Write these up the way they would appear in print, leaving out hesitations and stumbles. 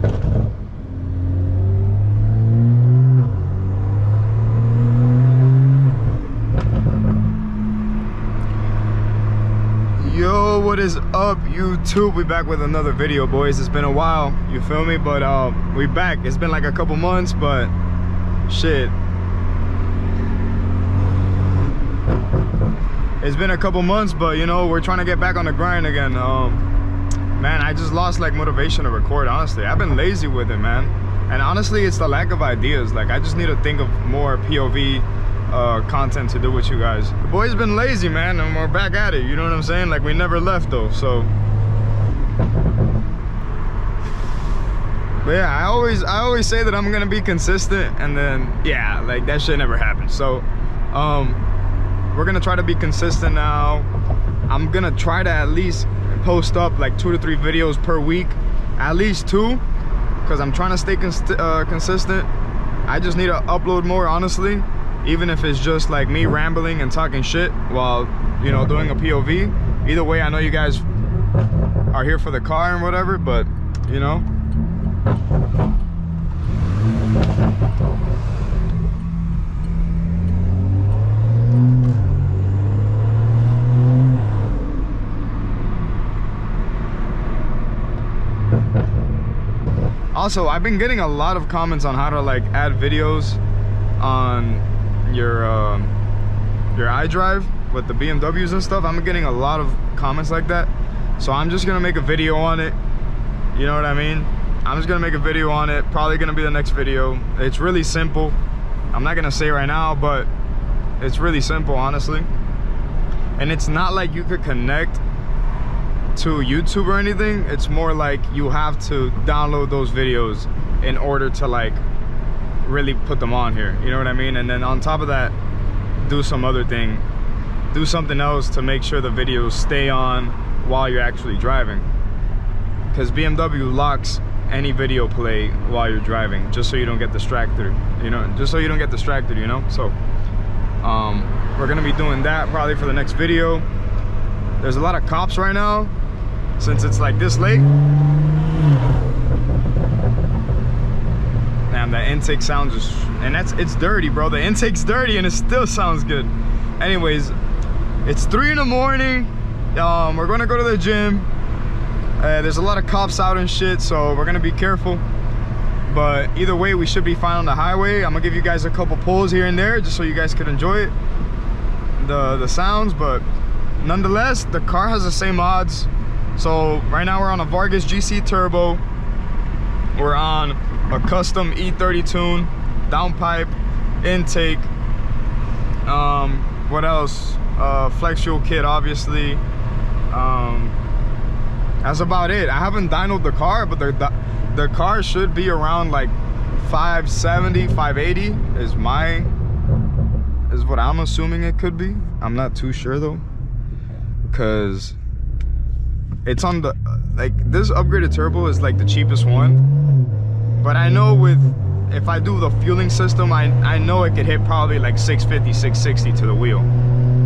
Yo, what is up, YouTube? We back with another video, boys. It's been a while, you feel me? But we back. It's been like a couple months, but shit, it's been a couple months, but you know, we're trying to get back on the grind again. Man, I just lost like motivation to record, honestly. I've been lazy with it, man. And honestly, it's the lack of ideas. Like, I just need to think of more POV content to do with you guys. The boy's been lazy, man, and we're back at it, you know what I'm saying? Like, we never left though. So but yeah, I always say that I'm gonna be consistent, and then yeah, like that shit never happens. So we're gonna try to be consistent now. I'm gonna try to at least post up like 2 to 3 videos per week, at least 2, because I'm trying to stay consistent. I just need to upload more, honestly, even if it's just like me rambling and talking shit while, you know, doing a POV. Either way, I know you guys are here for the car and whatever, but you know. Also, I've been getting a lot of comments on how to like add videos on your iDrive with the BMWs and stuff. I'm getting a lot of comments like that, so I'm just gonna make a video on it. You know what I mean? I'm just gonna make a video on it. Probably gonna be the next video. It's really simple. I'm not gonna say right now, but it's really simple, honestly. And it's not like you could connect to YouTube or anything. It's more like you have to download those videos in order to like really put them on here, you know what I mean? And then on top of that, do some other thing, do something else to make sure the videos stay on while you're actually driving, because BMW locks any video play while you're driving, just so you don't get distracted, you know, so we're gonna be doing that probably for the next video. There's a lot of cops right now since it's like this late. Damn, that intake sounds just, and it's dirty, bro. The intake's dirty and it still sounds good. Anyways, it's 3 in the morning. We're gonna go to the gym. There's a lot of cops out and shit, so we're gonna be careful. But either way, we should be fine on the highway. I'm gonna give you guys a couple pulls here and there just so you guys could enjoy it, the sounds. But nonetheless, the car has the same odds. So right now we're on a Vargas GC Turbo. We're on a custom E30 tune, downpipe, intake. What else? Flex fuel kit, obviously. That's about it. I haven't dynoed the car, but the car should be around like 570, 580 is what I'm assuming it could be. I'm not too sure though, because it's on the, like, this upgraded turbo is like the cheapest one. But I know if I do the fueling system, I know it could hit probably like 650, 660 to the wheel.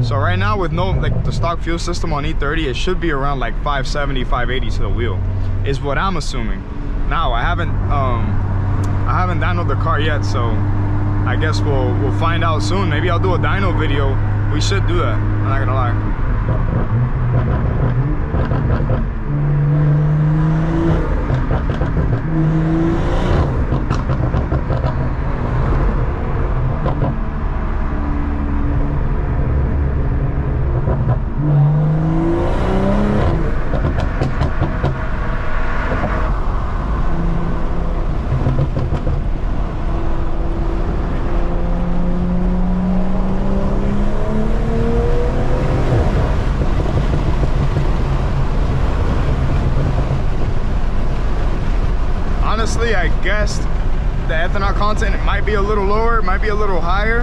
So right now with no, like, the stock fuel system on E30, it should be around like 570, 580 to the wheel, is what I'm assuming. Now I haven't dynoed the car yet, so I guess we'll find out soon. Maybe I'll do a dyno video. We should do that, I'm not gonna lie. Honestly, I guessed the ethanol content might be a little lower, it might be a little higher.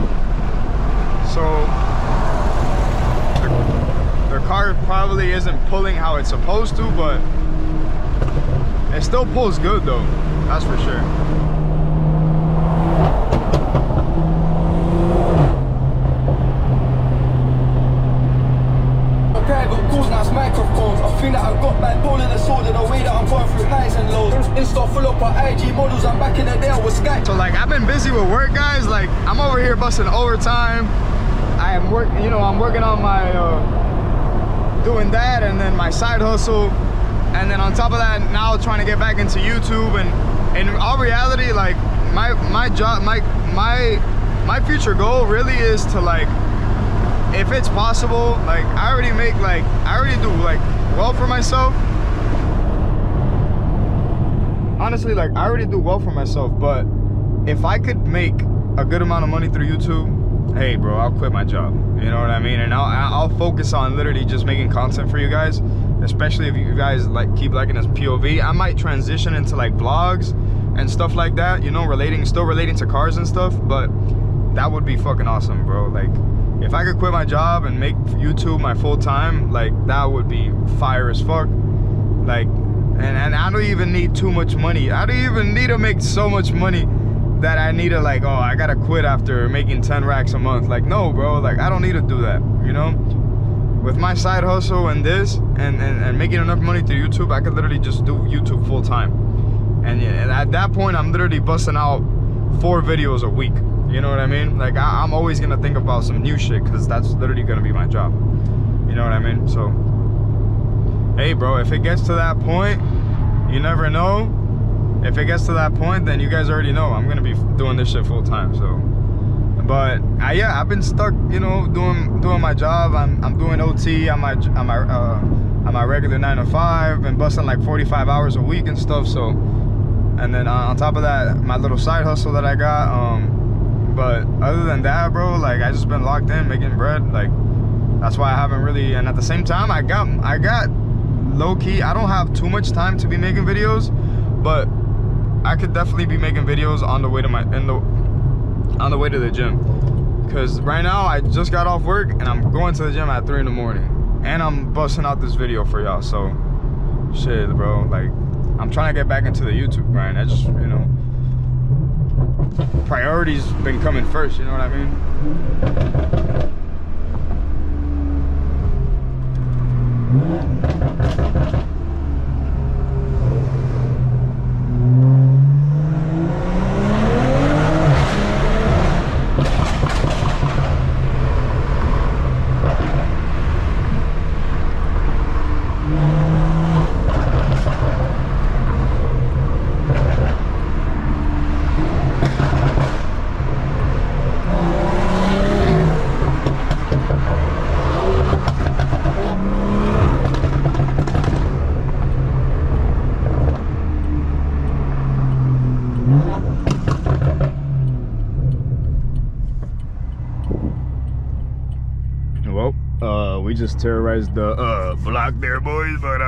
So the car probably isn't pulling how it's supposed to, but it still pulls good though, that's for sure. Okay, schools, now it's microphones. I think that I got back all of the sword in the way that I'm going through highs and lows. Insta full up on IG models, I'm back in the day, I was Skype. So like, I've been busy with work, guys. Like, I'm over here busting overtime. I am working, you know, I'm working on my, doing that, and then my side hustle. And then on top of that, now trying to get back into YouTube. And in all reality, like, my job, my future goal really is to, like, if it's possible, like, I already do like well for myself. Honestly, like, I already do well for myself, but if I could make a good amount of money through YouTube, hey bro, I'll quit my job. You know what I mean? And I'll focus on literally just making content for you guys, especially if you guys like keep liking this POV. I might transition into like vlogs and stuff like that, you know, still relating to cars and stuff, but that would be fucking awesome, bro. Like, if I could quit my job and make YouTube my full time, like, that would be fire as fuck. Like, and I don't even need too much money. I don't even need to make so much money that I need to, like, oh, I gotta quit after making 10 racks a month. Like, no, bro, like, I don't need to do that, you know? With my side hustle and this, and making enough money through YouTube, I could literally just do YouTube full time. And at that point, I'm literally busting out 4 videos a week. You know what I mean? Like, I'm always gonna think about some new shit, because that's literally gonna be my job. You know what I mean? So, hey bro, if it gets to that point, you never know. If it gets to that point, then you guys already know I'm gonna be doing this shit full time. So, but yeah, I've been stuck, you know, doing my job. I'm doing OT on my regular 9 to 5, been busting like 45 hours a week and stuff. So, and then on top of that, my little side hustle that I got. But other than that, bro, like, I just been locked in making bread. Like, that's why I haven't really. And at the same time, I got low key. I don't have too much time to be making videos, but I could definitely be making videos on the way to on the way to the gym. Cause right now I just got off work and I'm going to the gym at 3 in the morning, and I'm busting out this video for y'all. So, shit, bro. Like, I'm trying to get back into the YouTube grind. I just, you know, priorities been coming first, you know what I mean? We just terrorized the block there, boys, but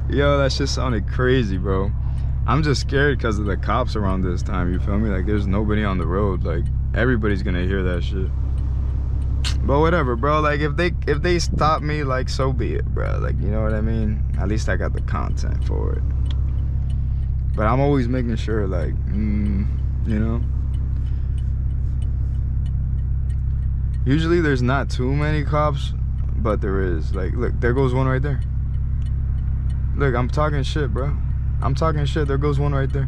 yo, that shit sounded crazy, bro. I'm just scared because of the cops around this time, you feel me? Like, there's nobody on the road. Like, everybody's gonna hear that shit. But whatever, bro. Like, if they stop me, like, so be it, bro. Like, you know what I mean? At least I got the content for it. But I'm always making sure, like, you know? Usually there's not too many cops, but there is. Like, look, there goes one right there. Look, I'm talking shit, bro. I'm talking shit. There goes one right there.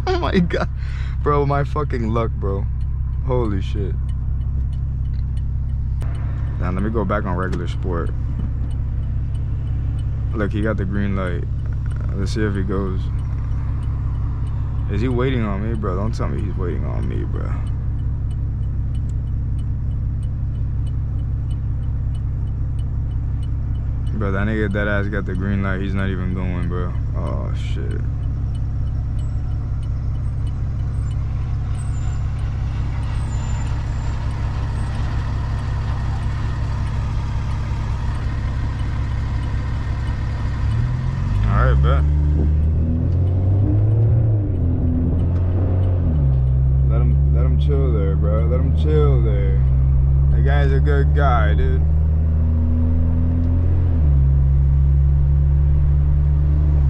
Oh my god. Bro, my fucking luck, bro. Holy shit. Now, let me go back on regular sport. Look, he got the green light. Let's see if he goes. Is he waiting on me, bro? Don't tell me he's waiting on me, bro. Bro, that nigga that ass got the green light. He's not even going, bro. Oh, shit. Alright, bet. Let him chill there, bro. Let him chill there. That guy's a good guy, dude.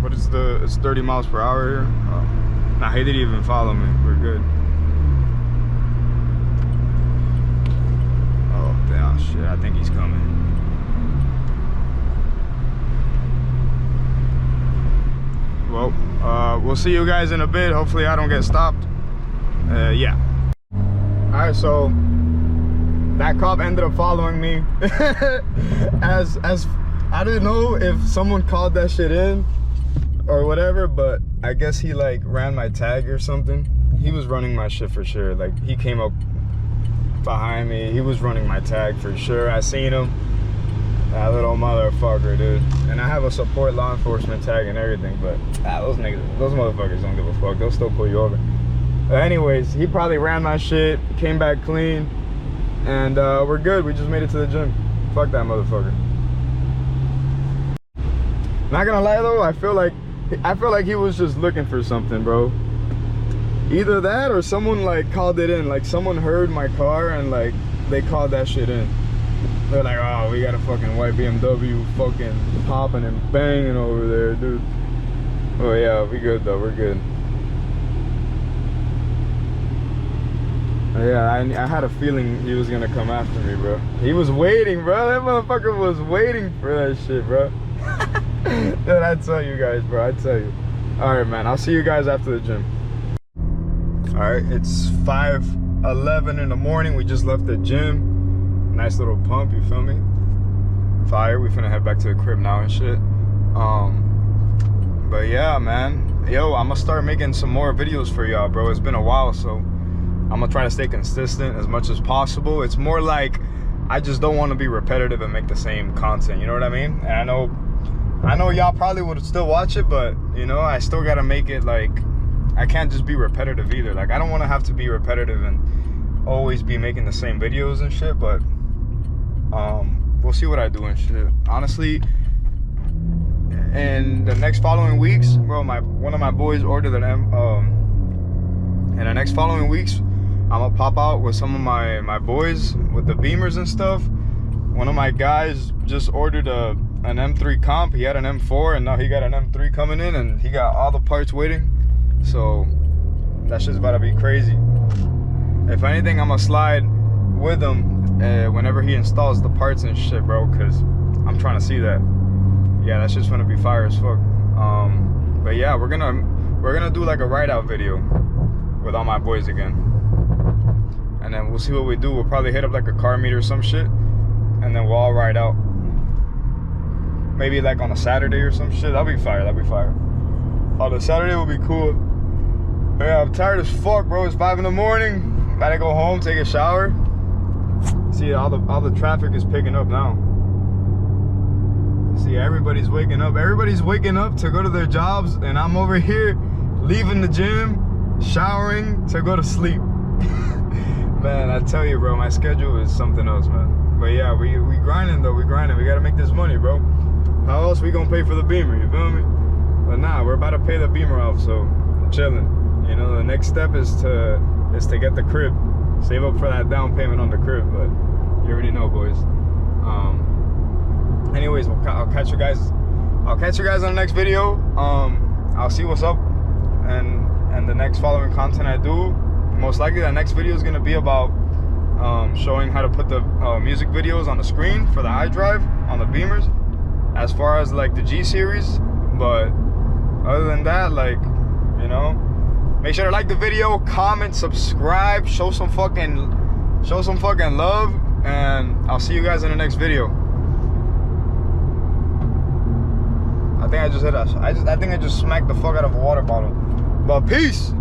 What is it's 30 miles per hour here? Oh. Nah, he didn't even follow me. We're good. Oh, damn, shit. I think he's coming. well, we'll see you guys in a bit. Hopefully I don't get stopped. Yeah. All right, so that cop ended up following me. as I didn't know if someone called that shit in or whatever, but I guess he like ran my tag or something. He was running my shit for sure. Like, he came up behind me. He was running my tag for sure. I seen him. That little motherfucker, dude. And I have a support law enforcement tag and everything, but those niggas, those motherfuckers don't give a fuck. They'll still pull you over. But anyways, he probably ran my shit, came back clean, and we're good. We just made it to the gym. Fuck that motherfucker. Not gonna lie though, I feel like he was just looking for something, bro. Either that or someone like called it in. Like, someone heard my car and like they called that shit in. They're like, oh, we got a fucking white BMW fucking popping and banging over there, dude. Oh yeah, we good though, we're good. Yeah, I had a feeling he was gonna come after me, bro. He was waiting, bro. That motherfucker was waiting for that shit, bro. Dude, I tell you guys, bro, I tell you. All right, man, I'll see you guys after the gym. All right, it's 5:11 in the morning. We just left the gym. Nice little pump, you feel me? Fire. We finna head back to the crib now and shit. But yeah, man. Yo, I'm gonna start making some more videos for y'all, bro. It's been a while, so I'm gonna try to stay consistent as much as possible. It's more like I just don't want to be repetitive and make the same content, you know what I mean? And I know y'all probably would still watch it, but you know, I still gotta make it like, I can't just be repetitive either. Like, I don't want to have to be repetitive and always be making the same videos and shit, but we'll see what I do and shit. Honestly, in the next following weeks, bro, one of my boys ordered an in the next following weeks, I'm gonna pop out with some of my boys with the Beamers and stuff. One of my guys just ordered an M3 comp. He had an M4 and now he got an M3 coming in, and he got all the parts waiting. So that shit's about to be crazy. If anything, I'm gonna slide with him whenever he installs the parts and shit, bro, because I'm trying to see that. Yeah, that shit's gonna be fire as fuck. But yeah, we're gonna do like a ride out video with all my boys again, and then we'll see what we do. We'll probably hit up like a car meet or some shit, and then we'll all ride out. Maybe like on a Saturday or some shit. That'll be fire. That'll be fire. On a Saturday will be cool. But yeah, I'm tired as fuck, bro. It's 5 in the morning. Gotta go home, take a shower. See, all the traffic is picking up now. See, everybody's waking up. Everybody's waking up to go to their jobs, and I'm over here leaving the gym, showering to go to sleep. Man, I tell you, bro, my schedule is something else, man. But yeah, we grinding though. We grinding. We gotta make this money, bro. How else we gonna pay for the Beamer? You feel me? But nah, we're about to pay the Beamer off, so I'm chilling. You know, the next step is to get the crib. Save up for that down payment on the crib, but you already know, boys. Anyways, I'll catch you guys on the next video. I'll see what's up and the next following content I do. Most likely the next video is gonna be about showing how to put the music videos on the screen for the iDrive on the Beamers, as far as like the G series. But other than that, like, you know, make sure to like the video, comment, subscribe, show some fucking love, and I'll see you guys in the next video. I think I just hit I think I just smacked the fuck out of a water bottle. But peace.